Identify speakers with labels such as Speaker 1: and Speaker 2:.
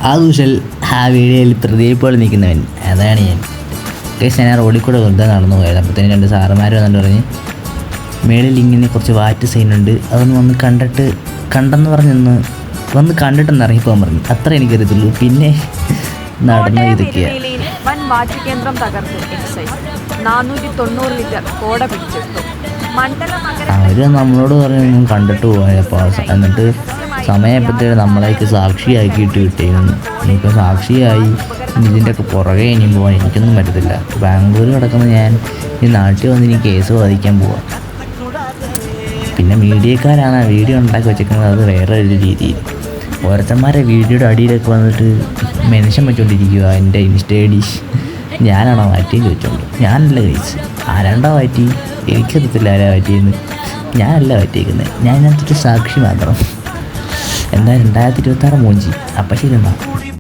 Speaker 1: ആ കുശൽ ആ വീഡിയോയിൽ പ്രതിയെ പോലെ നിൽക്കുന്നവൻ അതാണ് ഞാൻ. കേസ് ഞാൻ റോഡിൽ കൂടെ വെറുതെ നടന്നു പോയത്. അപ്പോഴത്തേനും 2 സാറുമാർ വന്നിട്ട് പറഞ്ഞ് മേളിൽ ഇങ്ങനെ കുറച്ച് വാറ്റ് സീനുണ്ട്, അതൊന്ന് വന്ന് കണ്ടെന്ന് പറഞ്ഞൊന്ന് വന്ന് കണ്ടിട്ടൊന്ന് ഇറങ്ങിപ്പോകാൻ പറഞ്ഞു. അത്ര എനിക്കറിയത്തുള്ളൂ. പിന്നെ നടന്ന ഇതൊക്കെയാണ്.
Speaker 2: വൻ വാറ്റ് കേന്ദ്രം തകർത്ത് എക്സൈസ് 490 ലിറ്റർ കോട പിടിച്ചെടുത്തു.
Speaker 1: അവർ നമ്മളോട് പറഞ്ഞു കണ്ടിട്ട് പോയപ്പോൾ എന്നിട്ട് സമയപ്പോഴത്തേക്കും നമ്മളേക്ക് സാക്ഷിയാക്കിയിട്ട് കിട്ടിയിരുന്നു. ഇനിയിപ്പോൾ സാക്ഷിയായി ഇതിൻ്റെയൊക്കെ പുറകെ ഇനിയും പോകാൻ എനിക്കൊന്നും പറ്റത്തില്ല. ബാംഗ്ലൂർ കിടക്കുന്ന ഞാൻ ഈ നാട്ടിൽ വന്ന് ഇനി കേസ് വാദിക്കാൻ പോവാം. പിന്നെ മീഡിയക്കാരാണ് ആ വീഡിയോ ഉണ്ടാക്കി വെച്ചിരിക്കുന്നത്, അത് വേറെ ഒരു രീതിയിൽ. ഓരോരുത്തന്മാരെ വീഡിയോയുടെ അടിയിലൊക്കെ വന്നിട്ട് മെൻഷൻ വെച്ചുകൊണ്ടിരിക്കുക എൻ്റെ ഇൻസ്റ്റ ഐ ഡി. ഞാനാണോ മാറ്റിയെന്ന് ചോദിച്ചോണ്ട്. ഞാനല്ല കഴിച്ച് ആരാണ്ടോ മാറ്റി, എനിക്കറിയത്തില്ല ആരാ മാറ്റിയെന്ന്. ഞാനല്ല മാറ്റിയേക്കുന്നത്, ഞാൻ ഇതിനകത്തൊരു സാക്ഷി മാത്രം. എന്താ 2026 മൂഞ്ചി. അപ്പം ശരി എന്നാ.